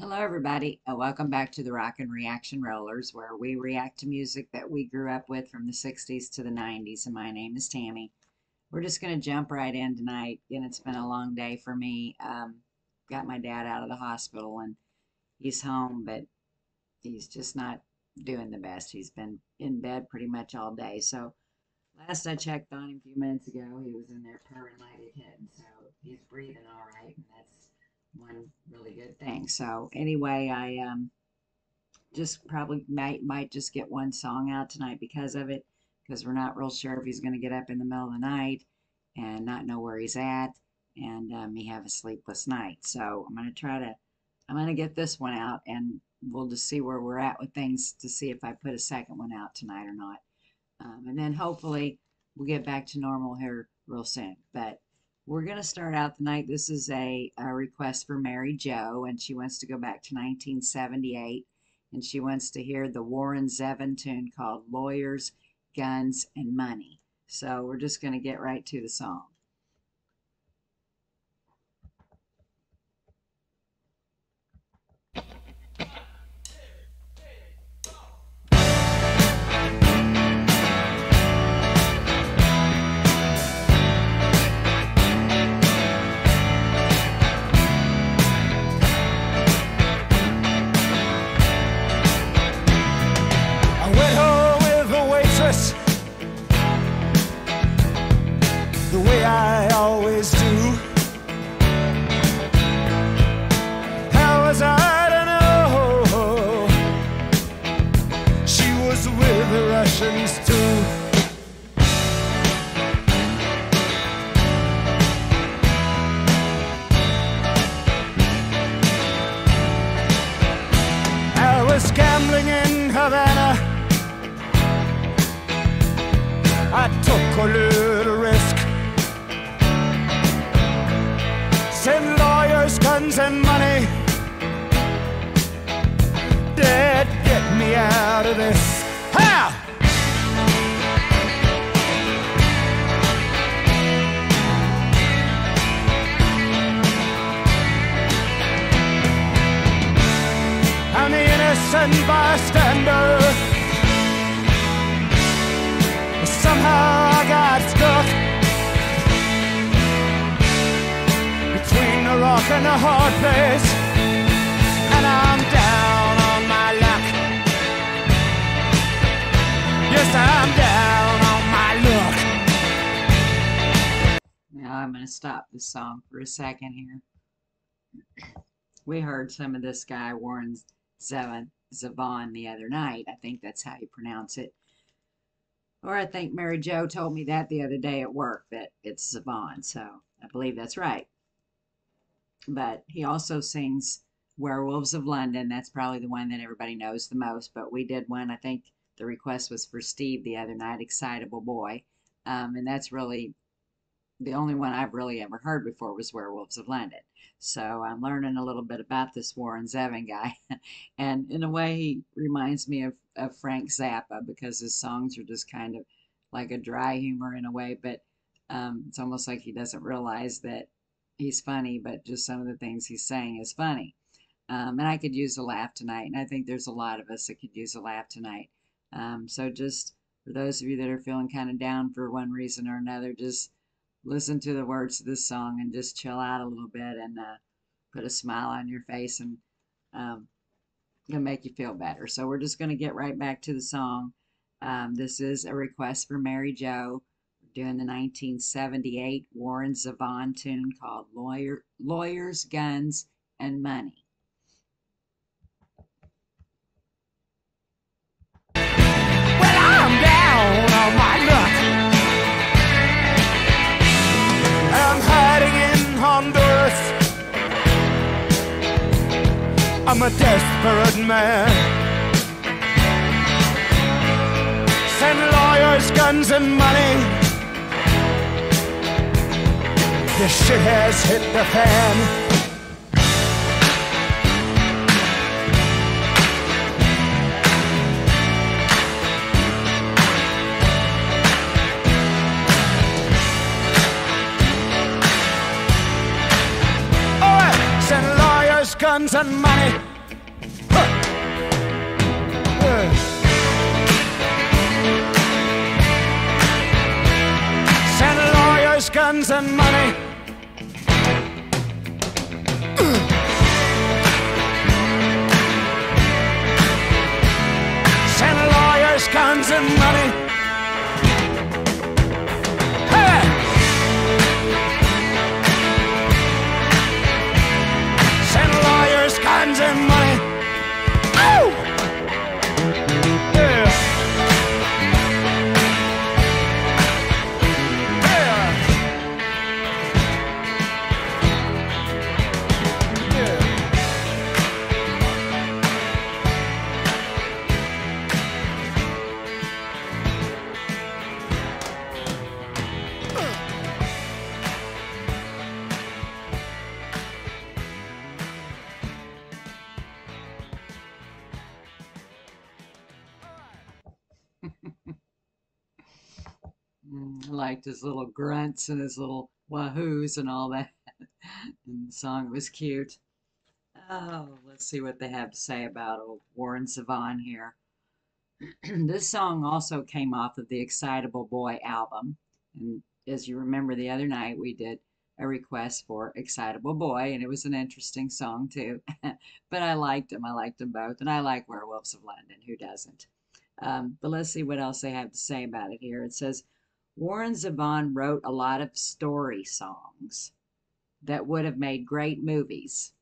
Hello, everybody, and welcome back to the Rockin' Reaction Rollers, where we react to music that we grew up with from the 60s to the 90s. And my name is Tammy. We're just going to jump right in tonight. Again, it's been a long day for me. Got my dad out of the hospital, and he's home, but he's just not doing the best. He's been in bed pretty much all day. So last I checked on him a few minutes ago, he was in there purring like a kitten. So he's breathing all right, and that's one really good thing. So anyway, I just probably might just get one song out tonight because of it, because we're not real sure if he's going to get up in the middle of the night and not know where he's at, and me have a sleepless night. So I'm going to get this one out, and we'll just see where we're at with things to see if I put a second one out tonight or not. And then hopefully we'll get back to normal here real soon. But we're going to start out tonight. This is a request for Mary Jo, and she wants to go back to 1978, and she wants to hear the Warren Zevon tune called Lawyers, Guns, and Money. So we're just going to get right to the song. The way I always do. How was I to know she was with the Russians too? I was gambling in Havana. I took a little risk. Send lawyers, guns, and money. Dad, get me out of this. Ha! I'm the innocent bystander. Somehow I got stuck between the rock and the hard place, and I'm down on my luck. Yes, I'm down on my luck. Now I'm going to stop the song for a second here. We heard some of this guy, Warren Zevon, the other night. I think that's how you pronounce it. Or I think Mary Jo told me that the other day at work, that it's Zevon, so I believe that's right. But he also sings Werewolves of London. That's probably the one that everybody knows the most, but we did one, I think the request was for Steve the other night, Excitable Boy, and that's really the only one I've really ever heard before was Werewolves of London. So I'm learning a little bit about this Warren Zevon guy. And in a way, he reminds me of Frank Zappa, because his songs are just kind of like a dry humor in a way, but it's almost like he doesn't realize that he's funny, but just some of the things he's saying is funny. And I could use a laugh tonight, and I think there's a lot of us that could use a laugh tonight. So just for those of you that are feeling kind of down for one reason or another, just listen to the words of this song and just chill out a little bit, and put a smile on your face, and it'll make you feel better. So we're just going to get right back to the song. This is a request for Mary Jo. We're doing the 1978 Warren Zevon tune called Lawyers, Guns, and Money. Well, I'm down on my luck. I'm hiding in Honduras. I'm a desperate man. Send lawyers, guns, and money. This shit has hit the fan. guns and money. guns and money. Send lawyers, guns and money. Hey! Send lawyers, guns and money. Oh! Yeah. I liked his little grunts and his little wahoos and all that. And the song was cute. Oh, let's see what they have to say about old Warren Zevon here. This song also came off of the Excitable Boy album. And as you remember, the other night we did a request for Excitable Boy, and it was an interesting song too. But I liked them. I liked them both. And I like Werewolves of London. Who doesn't? But let's see what else they have to say about it here. It says Warren Zevon wrote a lot of story songs that would have made great movies.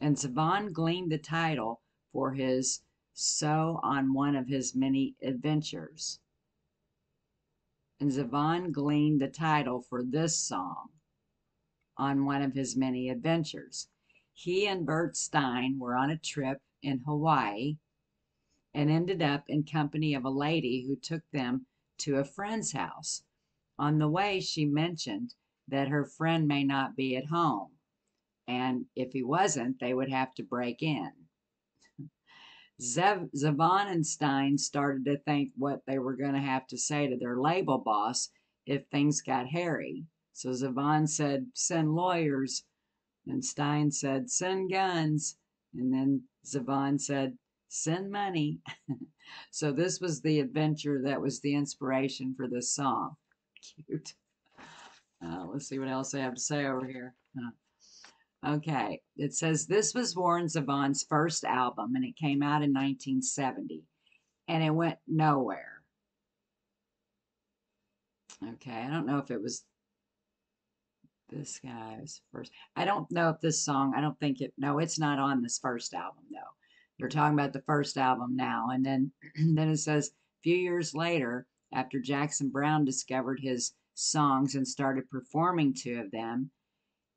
And Zevon gleaned the title for his So on one of his many adventures. And Zevon gleaned the title for this song on one of his many adventures. He and Bert Stein were on a trip in Hawaii and ended up in company of a lady who took them to a friend's house. On the way, she mentioned that her friend may not be at home, and if he wasn't, they would have to break in. Zevon and Stein started to think what they were going to have to say to their label boss if things got hairy. So Zevon said, send lawyers, and Stein said, send guns, and then Zevon said, send money. So this was the adventure that was the inspiration for this song. Cute. Let's see what else I have to say over here. Okay, it says this was Warren Zevon's first album, and it came out in 1970, and it went nowhere. Okay, I don't know if it was this guy's first. I don't know if this song, I don't think it, no, it's not on this first album, though. They're talking about the first album now, and then, then it says a few years later, after Jackson Browne discovered his songs and started performing two of them,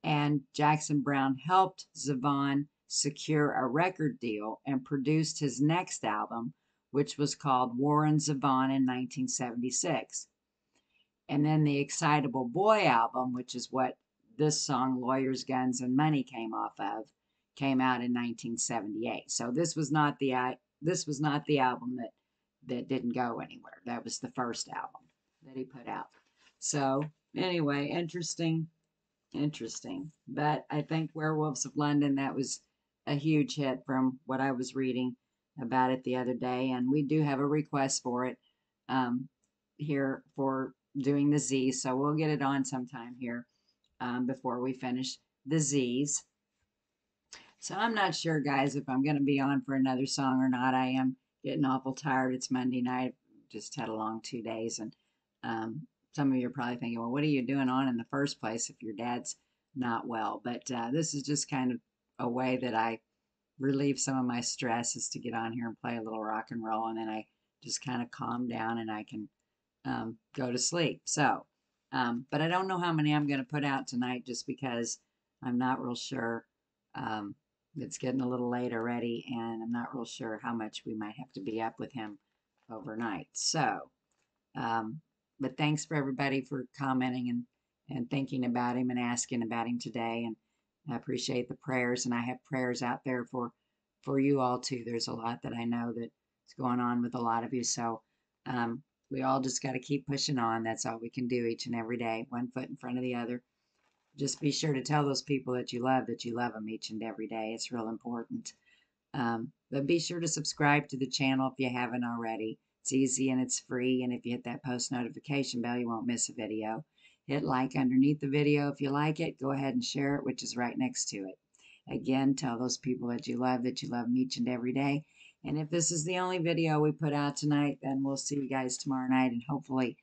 and Jackson Browne helped Zevon secure a record deal and produced his next album, which was called Warren Zevon in 1976. And then the Excitable Boy album, which is what this song, Lawyers, Guns, and Money, came off of, came out in 1978. So this was not the album that didn't go anywhere. That was the first album that he put out. So anyway, interesting. But I think Werewolves of London, that was a huge hit from what I was reading about it the other day. And we do have a request for it here for doing the Z's. So we'll get it on sometime here before we finish the Z's. So I'm not sure, guys, if I'm going to be on for another song or not. I am getting awful tired. It's Monday night. Just had a long 2 days. And some of you are probably thinking, well, what are you doing on in the first place if your dad's not well? But this is just kind of a way that I relieve some of my stress, is to get on here and play a little rock and roll, and then I just kind of calm down and I can go to sleep. So, but I don't know how many I'm going to put out tonight, just because I'm not real sure. It's getting a little late already, and I'm not real sure how much we might have to be up with him overnight. So, but thanks for everybody for commenting and thinking about him and asking about him today. And I appreciate the prayers, and I have prayers out there for you all too. There's a lot that I know that's going on with a lot of you. So we all just got to keep pushing on. That's all we can do each and every day, one foot in front of the other. Just be sure to tell those people that you love them each and every day. It's real important. But be sure to subscribe to the channel if you haven't already. It's easy and it's free. And if you hit that post notification bell, you won't miss a video. Hit like underneath the video if you like it. Go ahead and share it, which is right next to it. Again, tell those people that you love them each and every day. And if this is the only video we put out tonight, then we'll see you guys tomorrow night, and hopefully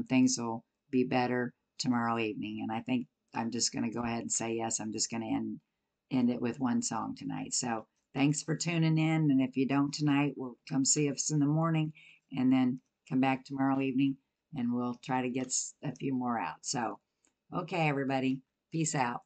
things will be better tomorrow evening. And I think I'm just going to go ahead and say yes. I'm just going to end it with one song tonight. So thanks for tuning in. And if you don't tonight, we'll come see us in the morning, and then come back tomorrow evening, and we'll try to get a few more out. So, okay, everybody, peace out.